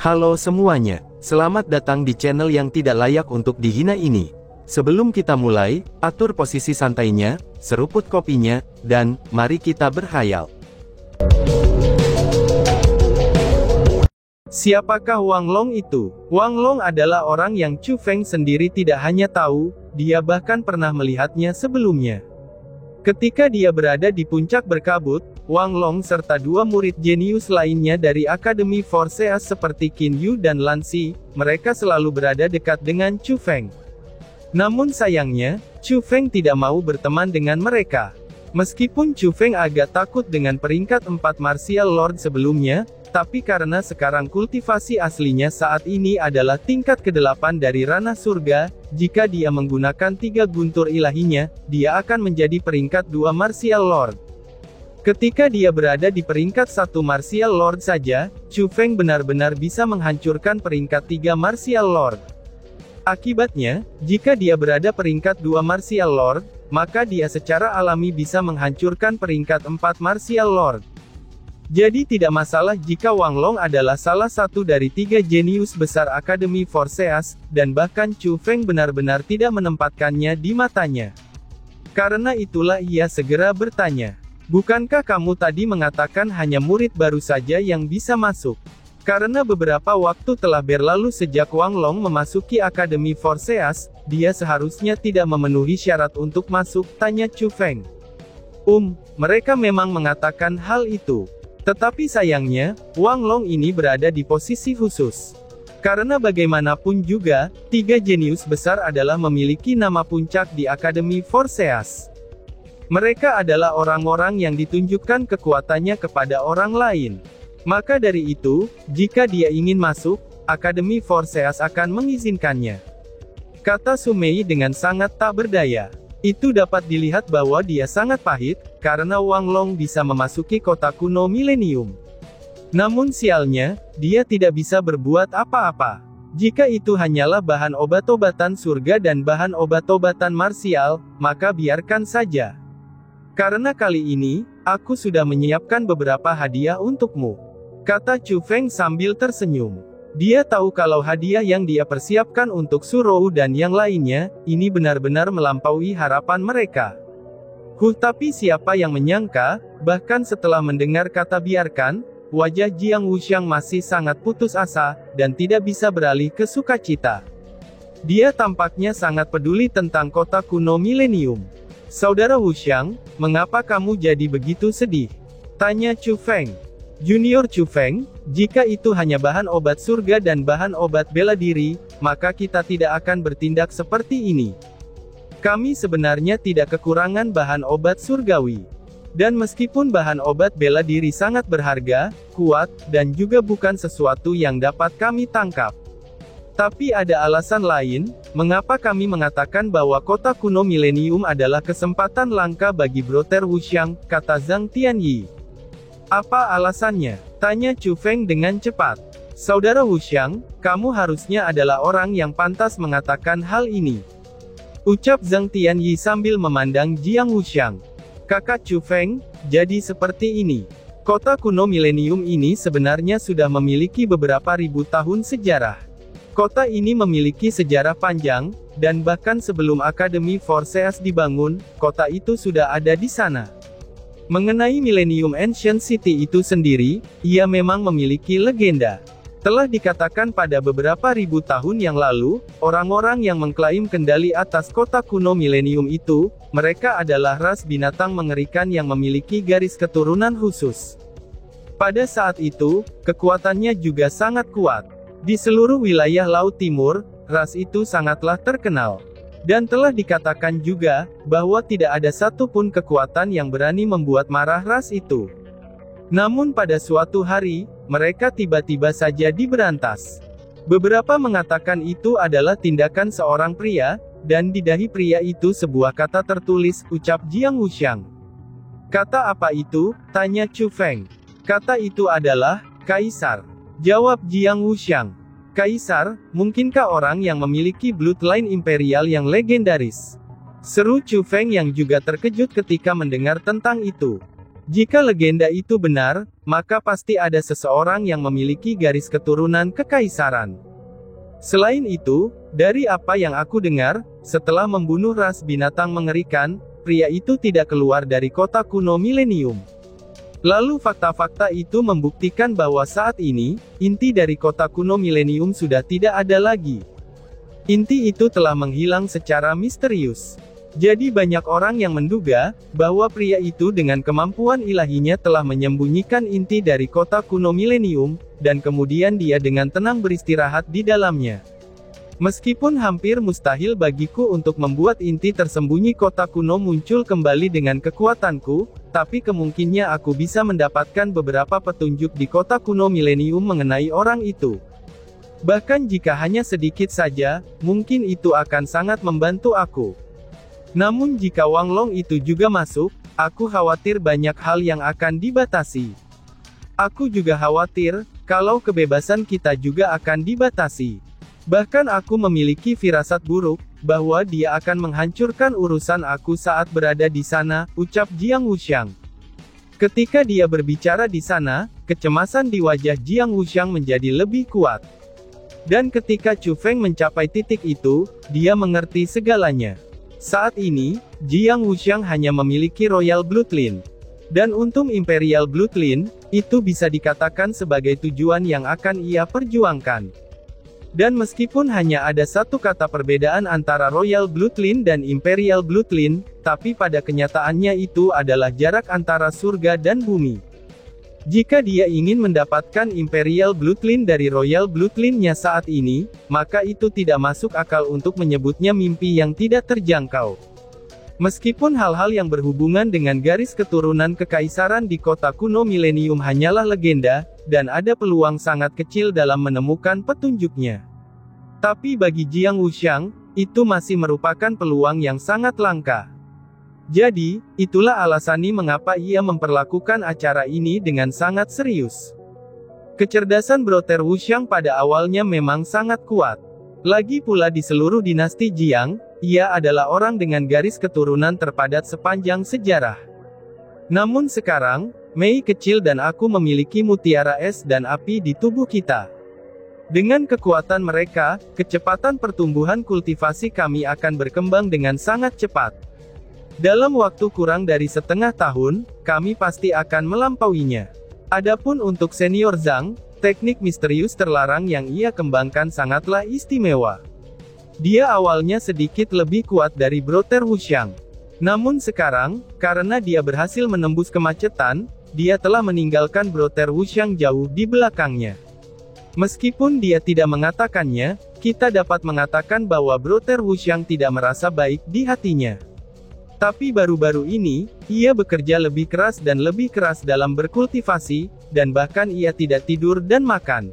Halo semuanya, selamat datang di channel yang tidak layak untuk dihina ini. Sebelum kita mulai, atur posisi santainya, seruput kopinya, dan mari kita berkhayal. Siapakah Wang Long itu? Wang Long adalah orang yang Chu Feng sendiri tidak hanya tahu, dia bahkan pernah melihatnya sebelumnya. Ketika dia berada di puncak berkabut, Wang Long serta dua murid jenius lainnya dari Akademi Forseas seperti Qin Yu dan Lan Xi, mereka selalu berada dekat dengan Chu Feng. Namun sayangnya, Chu Feng tidak mau berteman dengan mereka. Meskipun Chu Feng agak takut dengan peringkat 4 Martial Lord sebelumnya, tapi karena sekarang kultivasi aslinya saat ini adalah tingkat ke-8 dari ranah surga, jika dia menggunakan 3 guntur ilahinya, dia akan menjadi peringkat 2 Martial Lord. Ketika dia berada di peringkat 1 Martial Lord saja, Chu Feng benar-benar bisa menghancurkan peringkat 3 Martial Lord. Akibatnya, jika dia berada peringkat 2 Martial Lord, maka dia secara alami bisa menghancurkan peringkat 4 Martial Lord. Jadi tidak masalah jika Wang Long adalah salah satu dari 3 jenius besar Akademi Forseas, dan bahkan Chu Feng benar-benar tidak menempatkannya di matanya. Karena itulah ia segera bertanya, "Bukankah kamu tadi mengatakan hanya murid baru saja yang bisa masuk?" Karena beberapa waktu telah berlalu sejak Wang Long memasuki Akademi Forseas, dia seharusnya tidak memenuhi syarat untuk masuk, tanya Chu Feng. Mereka memang mengatakan hal itu. Tetapi sayangnya, Wang Long ini berada di posisi khusus. Karena bagaimanapun juga, 3 jenius besar adalah memiliki nama puncak di Akademi Forseas. Mereka adalah orang-orang yang ditunjukkan kekuatannya kepada orang lain. Maka dari itu, jika dia ingin masuk, Akademi Forseas akan mengizinkannya. Kata Sumei dengan sangat tak berdaya. Itu dapat dilihat bahwa dia sangat pahit, karena Wang Long bisa memasuki kota kuno milenium. Namun sialnya, dia tidak bisa berbuat apa-apa. Jika itu hanyalah bahan obat-obatan surga dan bahan obat-obatan marsial, maka biarkan saja. Karena kali ini, aku sudah menyiapkan beberapa hadiah untukmu, kata Chu Feng sambil tersenyum. Dia tahu kalau hadiah yang dia persiapkan untuk Surou dan yang lainnya, ini benar-benar melampaui harapan mereka. Tapi siapa yang menyangka, bahkan setelah mendengar kata biarkan, wajah Jiang Wuxiang masih sangat putus asa, dan tidak bisa beralih ke sukacita. Dia tampaknya sangat peduli tentang kota kuno milenium. Saudara Wuxiang, mengapa kamu jadi begitu sedih? Tanya Chu Feng. Junior Chu Feng, jika itu hanya bahan obat surga dan bahan obat bela diri, maka kita tidak akan bertindak seperti ini. Kami sebenarnya tidak kekurangan bahan obat surgawi. Dan meskipun bahan obat bela diri sangat berharga, kuat, dan juga bukan sesuatu yang dapat kami tangkap. Tapi ada alasan lain, mengapa kami mengatakan bahwa kota kuno milenium adalah kesempatan langka bagi Brother Wuxiang, kata Zhang Tianyi. Apa alasannya? Tanya Chu Feng dengan cepat. Saudara Wuxiang, kamu harusnya adalah orang yang pantas mengatakan hal ini, ucap Zhang Tianyi sambil memandang Jiang Wuxiang. Kakak Chu Feng, jadi seperti ini. Kota kuno milenium ini sebenarnya sudah memiliki beberapa ribu tahun sejarah. Kota ini memiliki sejarah panjang, dan bahkan sebelum Akademi Forseas dibangun, kota itu sudah ada di sana. Mengenai Millennium Ancient City itu sendiri, ia memang memiliki legenda. Telah dikatakan pada beberapa ribu tahun yang lalu, orang-orang yang mengklaim kendali atas kota kuno milenium itu, mereka adalah ras binatang mengerikan yang memiliki garis keturunan khusus. Pada saat itu, kekuatannya juga sangat kuat. Di seluruh wilayah Laut Timur, ras itu sangatlah terkenal. Dan telah dikatakan juga, bahwa tidak ada satupun kekuatan yang berani membuat marah ras itu. Namun pada suatu hari, mereka tiba-tiba saja diberantas. Beberapa mengatakan itu adalah tindakan seorang pria, dan di dahi pria itu sebuah kata tertulis, ucap Jiang Wuxiang. Kata apa itu? Tanya Chu Feng. Kata itu adalah, Kaisar. Jawab Jiang Wuxiang. Kaisar, mungkinkah orang yang memiliki bloodline imperial yang legendaris? Seru Chu Feng yang juga terkejut ketika mendengar tentang itu. Jika legenda itu benar, maka pasti ada seseorang yang memiliki garis keturunan kekaisaran. Selain itu, dari apa yang aku dengar, setelah membunuh ras binatang mengerikan, pria itu tidak keluar dari kota kuno milenium. Lalu fakta-fakta itu membuktikan bahwa saat ini, inti dari kota kuno milenium sudah tidak ada lagi. Inti itu telah menghilang secara misterius. Jadi banyak orang yang menduga, bahwa pria itu dengan kemampuan ilahinya telah menyembunyikan inti dari kota kuno milenium, dan kemudian dia dengan tenang beristirahat di dalamnya. Meskipun hampir mustahil bagiku untuk membuat inti tersembunyi kota kuno muncul kembali dengan kekuatanku, tapi kemungkinnya aku bisa mendapatkan beberapa petunjuk di kota kuno milenium mengenai orang itu. Bahkan jika hanya sedikit saja, mungkin itu akan sangat membantu aku. Namun jika Wang Long itu juga masuk, aku khawatir banyak hal yang akan dibatasi. Aku juga khawatir, kalau kebebasan kita juga akan dibatasi. Bahkan aku memiliki firasat buruk, bahwa dia akan menghancurkan urusan aku saat berada di sana, ucap Jiang Wuxiang. Ketika dia berbicara di sana, kecemasan di wajah Jiang Wuxiang menjadi lebih kuat. Dan ketika Chu Feng mencapai titik itu, dia mengerti segalanya. Saat ini, Jiang Wuxiang hanya memiliki Royal Bloodline. Dan untung Imperial Bloodline, itu bisa dikatakan sebagai tujuan yang akan ia perjuangkan. Dan meskipun hanya ada satu kata perbedaan antara Royal Bloodline dan Imperial Bloodline, tapi pada kenyataannya itu adalah jarak antara surga dan bumi. Jika dia ingin mendapatkan Imperial Bloodline dari Royal Bloodline-nya saat ini, maka itu tidak masuk akal untuk menyebutnya mimpi yang tidak terjangkau. Meskipun hal-hal yang berhubungan dengan garis keturunan kekaisaran di kota kuno milenium hanyalah legenda, dan ada peluang sangat kecil dalam menemukan petunjuknya. Tapi bagi Jiang Wuxiang, itu masih merupakan peluang yang sangat langka. Jadi, itulah alasannya mengapa ia memperlakukan acara ini dengan sangat serius. Kecerdasan Brother Wuxiang pada awalnya memang sangat kuat. Lagi pula di seluruh dinasti Jiang, ia adalah orang dengan garis keturunan terpadat sepanjang sejarah. Namun sekarang, Mei kecil dan aku memiliki mutiara es dan api di tubuh kita. Dengan kekuatan mereka, kecepatan pertumbuhan kultivasi kami akan berkembang dengan sangat cepat. Dalam waktu kurang dari setengah tahun, kami pasti akan melampauinya. Adapun untuk senior Zhang, teknik misterius terlarang yang ia kembangkan sangatlah istimewa. Dia awalnya sedikit lebih kuat dari Brother Wuxiang. Namun sekarang, karena dia berhasil menembus kemacetan, dia telah meninggalkan Brother Wuxiang jauh di belakangnya. Meskipun dia tidak mengatakannya, kita dapat mengatakan bahwa Brother Wuxiang tidak merasa baik di hatinya. Tapi baru-baru ini, ia bekerja lebih keras dan lebih keras dalam berkultivasi, dan bahkan ia tidak tidur dan makan.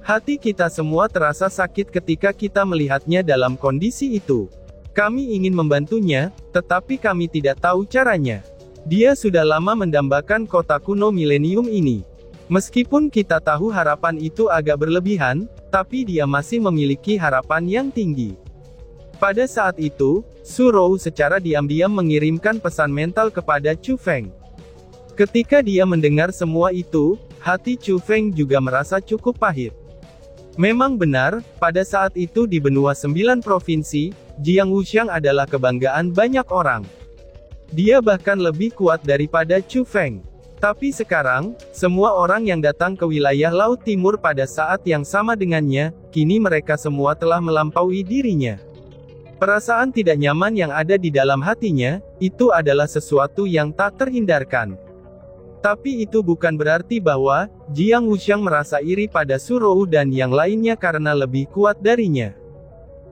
Hati kita semua terasa sakit ketika kita melihatnya dalam kondisi itu. Kami ingin membantunya, tetapi kami tidak tahu caranya. Dia sudah lama mendambakan kota kuno milenium ini. Meskipun kita tahu harapan itu agak berlebihan, tapi dia masih memiliki harapan yang tinggi. Pada saat itu, Su Rou secara diam-diam mengirimkan pesan mental kepada Chu Feng. Ketika dia mendengar semua itu, hati Chu Feng juga merasa cukup pahit. Memang benar, pada saat itu di benua 9 provinsi, Jiang Wuxiang adalah kebanggaan banyak orang. Dia bahkan lebih kuat daripada Chu Feng. Tapi sekarang, semua orang yang datang ke wilayah Laut Timur pada saat yang sama dengannya, kini mereka semua telah melampaui dirinya. Perasaan tidak nyaman yang ada di dalam hatinya, itu adalah sesuatu yang tak terhindarkan. Tapi itu bukan berarti bahwa, Jiang Wuxiang merasa iri pada Su Rou dan yang lainnya karena lebih kuat darinya.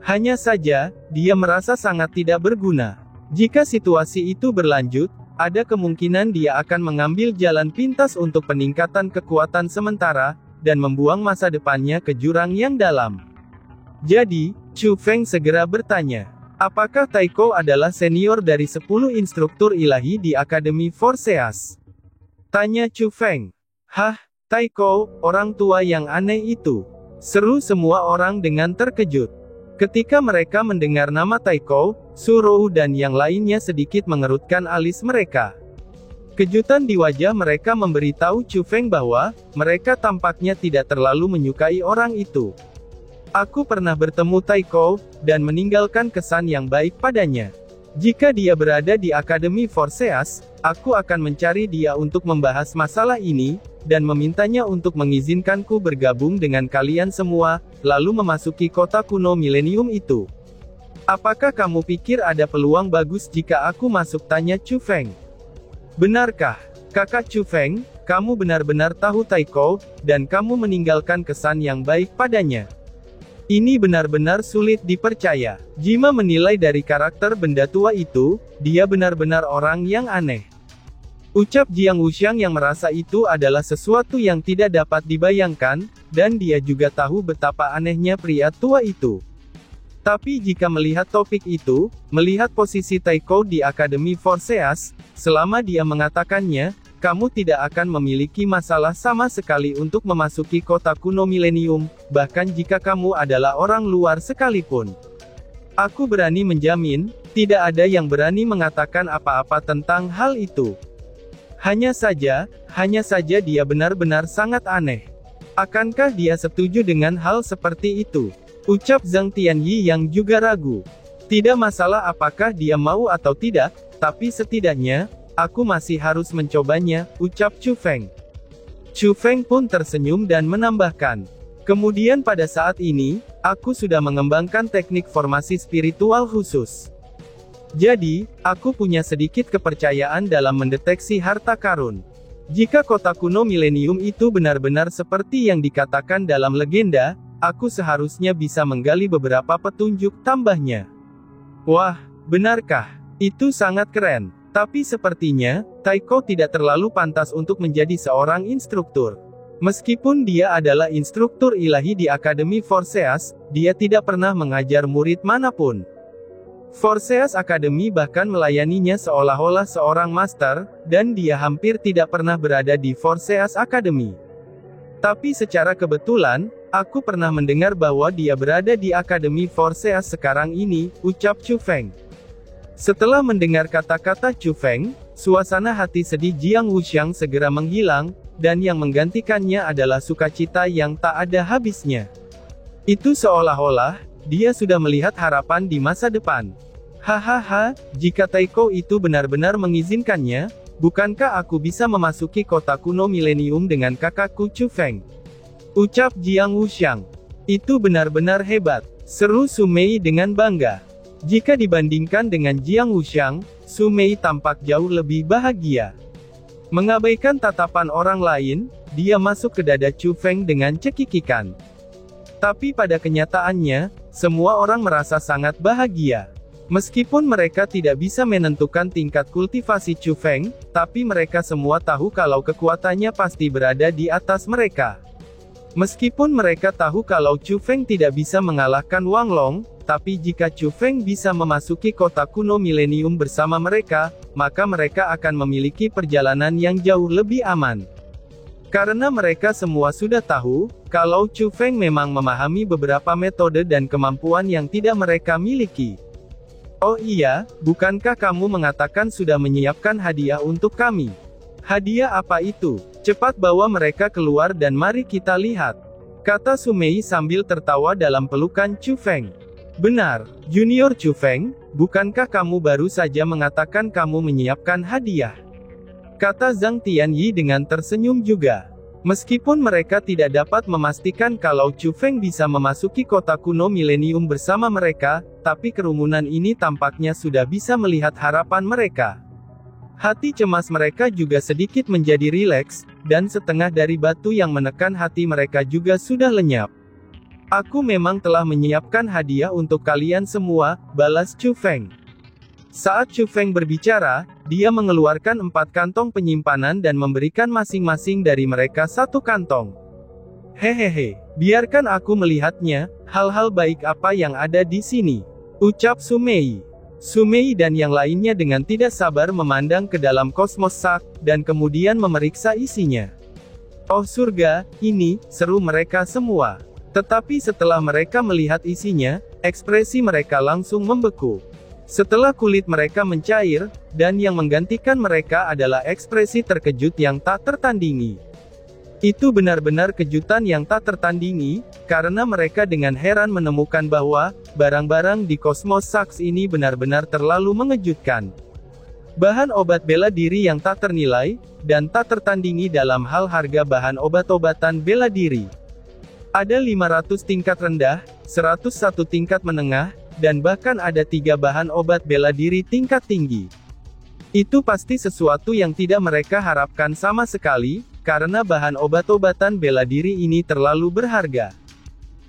Hanya saja, dia merasa sangat tidak berguna. Jika situasi itu berlanjut, ada kemungkinan dia akan mengambil jalan pintas untuk peningkatan kekuatan sementara, dan membuang masa depannya ke jurang yang dalam. Jadi, Chu Feng segera bertanya, apakah Taiko adalah senior dari 10 instruktur ilahi di Akademi Forseas? Tanya Chu Feng. Hah, Taiko, orang tua yang aneh itu. Seru semua orang dengan terkejut. Ketika mereka mendengar nama Taiko, Su Rou dan yang lainnya sedikit mengerutkan alis mereka. Kejutan di wajah mereka memberitahu Chu Feng bahwa mereka tampaknya tidak terlalu menyukai orang itu. Aku pernah bertemu Tai Kou, dan meninggalkan kesan yang baik padanya. Jika dia berada di Akademi Forseas, aku akan mencari dia untuk membahas masalah ini, dan memintanya untuk mengizinkanku bergabung dengan kalian semua, lalu memasuki kota kuno milenium itu. Apakah kamu pikir ada peluang bagus jika aku masuk? Tanya Chu Feng. Benarkah, kakak Chu Feng, kamu benar-benar tahu Tai Kou, dan kamu meninggalkan kesan yang baik padanya? Ini benar-benar sulit dipercaya. Jima menilai dari karakter benda tua itu, dia benar-benar orang yang aneh. Ucap Jiang Wuxiang yang merasa itu adalah sesuatu yang tidak dapat dibayangkan, dan dia juga tahu betapa anehnya pria tua itu. Tapi jika melihat topik itu, melihat posisi Tai Kou di Akademi Forseas, selama dia mengatakannya, kamu tidak akan memiliki masalah sama sekali untuk memasuki kota kuno milenium, bahkan jika kamu adalah orang luar sekalipun. Aku berani menjamin, tidak ada yang berani mengatakan apa-apa tentang hal itu. Hanya saja dia benar-benar sangat aneh. Akankah dia setuju dengan hal seperti itu? Ucap Zhang Tianyi yang juga ragu. Tidak masalah apakah dia mau atau tidak, tapi setidaknya, aku masih harus mencobanya, ucap Chu Feng. Chu Feng pun tersenyum dan menambahkan. Kemudian pada saat ini, aku sudah mengembangkan teknik formasi spiritual khusus. Jadi, aku punya sedikit kepercayaan dalam mendeteksi harta karun. Jika kota kuno milenium itu benar-benar seperti yang dikatakan dalam legenda, aku seharusnya bisa menggali beberapa petunjuk, tambahnya. Wah, benarkah? Itu sangat keren. Tapi sepertinya, Tai Kou tidak terlalu pantas untuk menjadi seorang instruktur. Meskipun dia adalah instruktur ilahi di Akademi Forseas, dia tidak pernah mengajar murid manapun. Forseas Academy bahkan melayaninya seolah-olah seorang master, dan dia hampir tidak pernah berada di Forseas Academy. Tapi secara kebetulan, aku pernah mendengar bahwa dia berada di Akademi Forseas sekarang ini, ucap Chu Feng. Setelah mendengar kata-kata Chu Feng, suasana hati sedih Jiang Wuxiang segera menghilang, dan yang menggantikannya adalah sukacita yang tak ada habisnya. Itu seolah-olah, dia sudah melihat harapan di masa depan. Hahaha, jika Tai Kou itu benar-benar mengizinkannya, bukankah aku bisa memasuki kota kuno milenium dengan kakakku Chu Feng? Ucap Jiang Wuxiang. Itu benar-benar hebat, seru Su Mei dengan bangga. Jika dibandingkan dengan Jiang Wuxiang, Su Mei tampak jauh lebih bahagia. Mengabaikan tatapan orang lain, dia masuk ke dada Chu Feng dengan cekikikan. Tapi pada kenyataannya, semua orang merasa sangat bahagia. Meskipun mereka tidak bisa menentukan tingkat kultivasi Chu Feng, tapi mereka semua tahu kalau kekuatannya pasti berada di atas mereka. Meskipun mereka tahu kalau Chu Feng tidak bisa mengalahkan Wang Long, tapi jika Chu Feng bisa memasuki kota kuno milenium bersama mereka, maka mereka akan memiliki perjalanan yang jauh lebih aman. Karena mereka semua sudah tahu, kalau Chu Feng memang memahami beberapa metode dan kemampuan yang tidak mereka miliki. Oh iya, bukankah kamu mengatakan sudah menyiapkan hadiah untuk kami? Hadiah apa itu? Cepat bawa mereka keluar dan mari kita lihat. Kata Su Mei sambil tertawa dalam pelukan Chu Feng. Benar, Junior Chu Feng, bukankah kamu baru saja mengatakan kamu menyiapkan hadiah? Kata Zhang Tianyi dengan tersenyum juga. Meskipun mereka tidak dapat memastikan kalau Chu Feng bisa memasuki kota kuno milenium bersama mereka, tapi kerumunan ini tampaknya sudah bisa melihat harapan mereka. Hati cemas mereka juga sedikit menjadi rileks, dan setengah dari batu yang menekan hati mereka juga sudah lenyap. Aku memang telah menyiapkan hadiah untuk kalian semua, balas Chu Feng. Saat Chu Feng berbicara, dia mengeluarkan 4 kantong penyimpanan dan memberikan masing-masing dari mereka 1 kantong. Hehehe, biarkan aku melihatnya, hal-hal baik apa yang ada di sini. Ucap Su Mei. Su Mei dan yang lainnya dengan tidak sabar memandang ke dalam kosmos sak, dan kemudian memeriksa isinya. Oh surga, ini, seru mereka semua. Tetapi setelah mereka melihat isinya, ekspresi mereka langsung membeku. Setelah kulit mereka mencair, dan yang menggantikan mereka adalah ekspresi terkejut yang tak tertandingi. Itu benar-benar kejutan yang tak tertandingi, karena mereka dengan heran menemukan bahwa, barang-barang di Cosmos Sacks ini benar-benar terlalu mengejutkan. Bahan obat bela diri yang tak ternilai, dan tak tertandingi dalam hal harga bahan obat-obatan bela diri. Ada 500 tingkat rendah, 101 tingkat menengah, dan bahkan ada 3 bahan obat bela diri tingkat tinggi. Itu pasti sesuatu yang tidak mereka harapkan sama sekali, karena bahan obat-obatan bela diri ini terlalu berharga.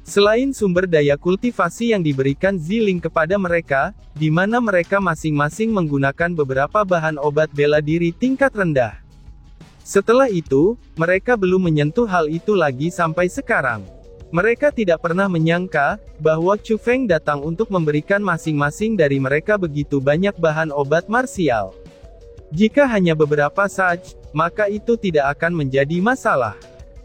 Selain sumber daya kultivasi yang diberikan Ziling kepada mereka, di mana mereka masing-masing menggunakan beberapa bahan obat bela diri tingkat rendah. Setelah itu, mereka belum menyentuh hal itu lagi sampai sekarang. Mereka tidak pernah menyangka bahwa Chu Feng datang untuk memberikan masing-masing dari mereka begitu banyak bahan obat marsial. Jika hanya beberapa saja, maka itu tidak akan menjadi masalah.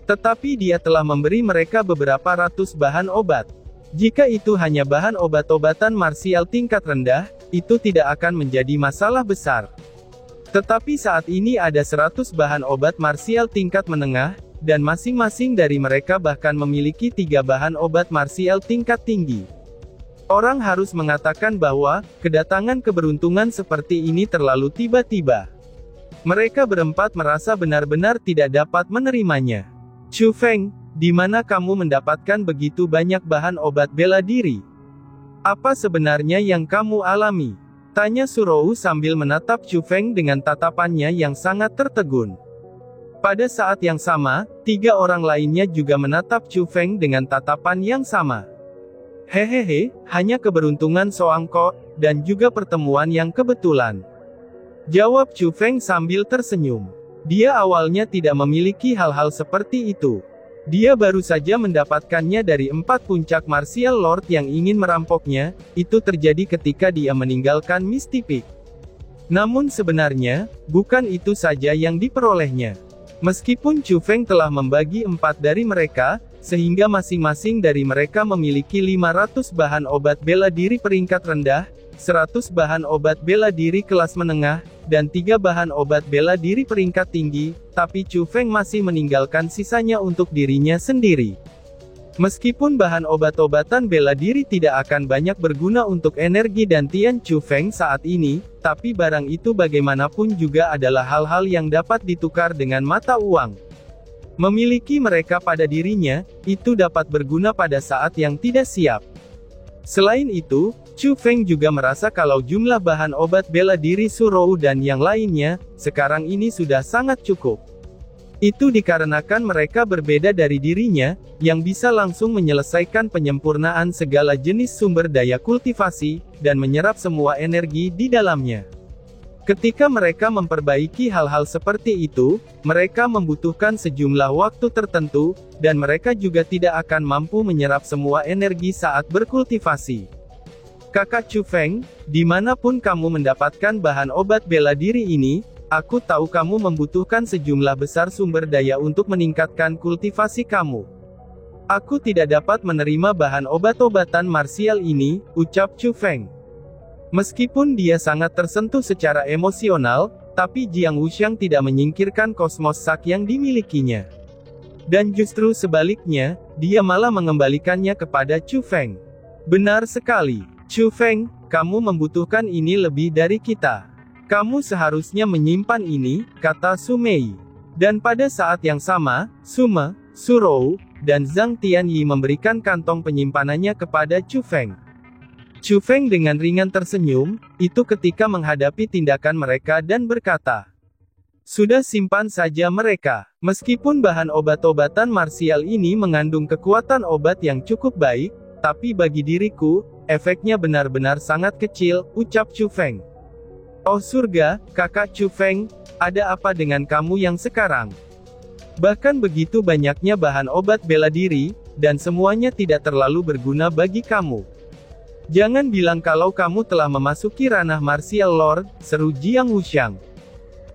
Tetapi dia telah memberi mereka beberapa ratus bahan obat. Jika itu hanya bahan obat-obatan marsial tingkat rendah, itu tidak akan menjadi masalah besar. Tetapi saat ini ada 100 bahan obat marsial tingkat menengah, dan masing-masing dari mereka bahkan memiliki 3 bahan obat marsial tingkat tinggi. Orang harus mengatakan bahwa, kedatangan keberuntungan seperti ini terlalu tiba-tiba. Mereka berempat merasa benar-benar tidak dapat menerimanya. Chu Feng, di mana kamu mendapatkan begitu banyak bahan obat bela diri? Apa sebenarnya yang kamu alami? Tanya Surou sambil menatap Chu Feng dengan tatapannya yang sangat tertegun. Pada saat yang sama, 3 orang lainnya juga menatap Chu Feng dengan tatapan yang sama. Hehehe, hanya keberuntungan Soangko, dan juga pertemuan yang kebetulan. Jawab Chu Feng sambil tersenyum. Dia awalnya tidak memiliki hal-hal seperti itu. Dia baru saja mendapatkannya dari 4 puncak martial lord yang ingin merampoknya, itu terjadi ketika dia meninggalkan Misty Peak. Namun sebenarnya, bukan itu saja yang diperolehnya. Meskipun Chu Feng telah membagi 4 dari mereka, sehingga masing-masing dari mereka memiliki 500 bahan obat bela diri peringkat rendah, 100 bahan obat bela diri kelas menengah, dan 3 bahan obat bela diri peringkat tinggi, tapi Chu Feng masih meninggalkan sisanya untuk dirinya sendiri. Meskipun bahan obat-obatan bela diri tidak akan banyak berguna untuk energi dan Tian Chu Feng saat ini, tapi barang itu bagaimanapun juga adalah hal-hal yang dapat ditukar dengan mata uang. Memiliki mereka pada dirinya, itu dapat berguna pada saat yang tidak siap. Selain itu, Chu Feng juga merasa kalau jumlah bahan obat bela diri Surou dan yang lainnya, sekarang ini sudah sangat cukup. Itu dikarenakan mereka berbeda dari dirinya, yang bisa langsung menyelesaikan penyempurnaan segala jenis sumber daya kultivasi, dan menyerap semua energi di dalamnya. Ketika mereka memperbaiki hal-hal seperti itu, mereka membutuhkan sejumlah waktu tertentu, dan mereka juga tidak akan mampu menyerap semua energi saat berkultivasi. Kakak Chu Feng, dimanapun kamu mendapatkan bahan obat bela diri ini, aku tahu kamu membutuhkan sejumlah besar sumber daya untuk meningkatkan kultivasi kamu. Aku tidak dapat menerima bahan obat-obatan marsial ini, ucap Chu Feng. Meskipun dia sangat tersentuh secara emosional, tapi Jiang Wuxiang tidak menyingkirkan Cosmos Sack yang dimilikinya. Dan justru sebaliknya, dia malah mengembalikannya kepada Chu Feng. Benar sekali, Chu Feng, kamu membutuhkan ini lebih dari kita. Kamu seharusnya menyimpan ini, kata Su Mei. Dan pada saat yang sama, Sume, Surou, dan Zhang Tianyi memberikan kantong penyimpanannya kepada Chu Feng. Chu Feng dengan ringan tersenyum, itu ketika menghadapi tindakan mereka dan berkata, sudah simpan saja mereka. Meskipun bahan obat-obatan marsial ini mengandung kekuatan obat yang cukup baik, tapi bagi diriku, efeknya benar-benar sangat kecil, ucap Chu Feng. Oh surga, kakak Chu Feng, ada apa dengan kamu yang sekarang? Bahkan begitu banyaknya bahan obat bela diri, dan semuanya tidak terlalu berguna bagi kamu. Jangan bilang kalau kamu telah memasuki ranah martial lord, seru Jiang Wuxiang.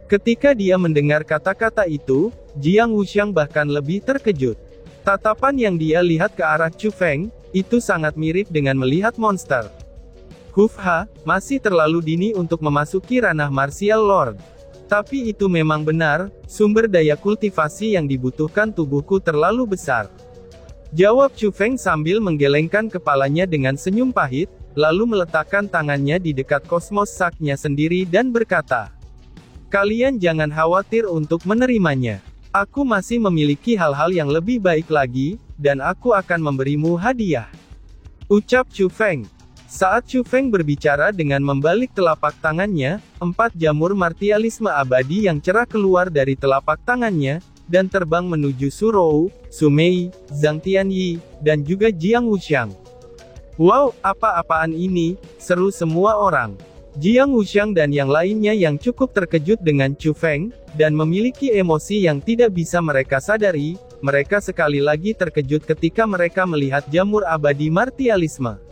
Ketika dia mendengar kata-kata itu, Jiang Wuxiang bahkan lebih terkejut. Tatapan yang dia lihat ke arah Chu Feng, itu sangat mirip dengan melihat monster. Hufha, masih terlalu dini untuk memasuki ranah Martial Lord. Tapi itu memang benar, sumber daya kultivasi yang dibutuhkan tubuhku terlalu besar. Jawab Chu Feng sambil menggelengkan kepalanya dengan senyum pahit, lalu meletakkan tangannya di dekat kosmos saknya sendiri dan berkata, "Kalian jangan khawatir untuk menerimanya. Aku masih memiliki hal-hal yang lebih baik lagi, dan aku akan memberimu hadiah," ucap Chu Feng. Saat Chu Feng berbicara dengan membalik telapak tangannya, 4 jamur martialisme abadi yang cerah keluar dari telapak tangannya, dan terbang menuju Surou, Sumei, Zhang Tianyi, dan juga Jiang Wuxiang. "Wow, apa-apaan ini?" seru semua orang. Jiang Wuxiang dan yang lainnya yang cukup terkejut dengan Chu Feng, dan memiliki emosi yang tidak bisa mereka sadari, mereka sekali lagi terkejut ketika mereka melihat jamur abadi martialisme.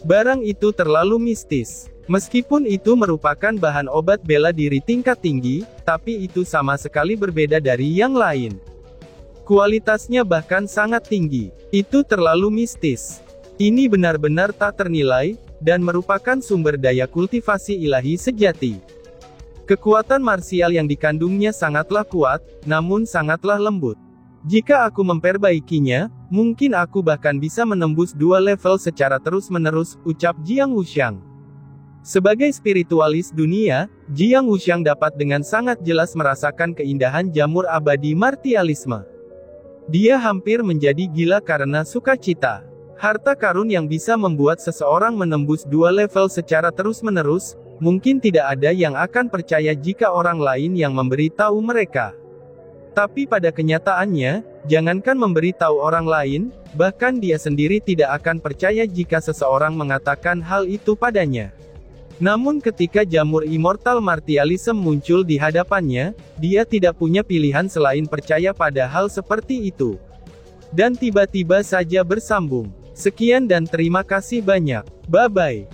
Barang itu terlalu mistis. Meskipun itu merupakan bahan obat bela diri tingkat tinggi, tapi itu sama sekali berbeda dari yang lain. Kualitasnya bahkan sangat tinggi. Itu terlalu mistis. Ini benar-benar tak ternilai, dan merupakan sumber daya kultivasi ilahi sejati. Kekuatan marsial yang dikandungnya sangatlah kuat, namun sangatlah lembut. Jika aku memperbaikinya, mungkin aku bahkan bisa menembus 2 level secara terus-menerus, ucap Jiang Wuxiang. Sebagai spiritualis dunia, Jiang Wuxiang dapat dengan sangat jelas merasakan keindahan jamur abadi martialisme. Dia hampir menjadi gila karena sukacita. Harta karun yang bisa membuat seseorang menembus 2 level secara terus-menerus, mungkin tidak ada yang akan percaya jika orang lain yang memberitahu mereka. Tapi pada kenyataannya, jangankan memberitahu orang lain, bahkan dia sendiri tidak akan percaya jika seseorang mengatakan hal itu padanya. Namun ketika jamur immortal martialism muncul di hadapannya, dia tidak punya pilihan selain percaya pada hal seperti itu. Dan tiba-tiba saja bersambung. Sekian dan terima kasih banyak. Bye-bye.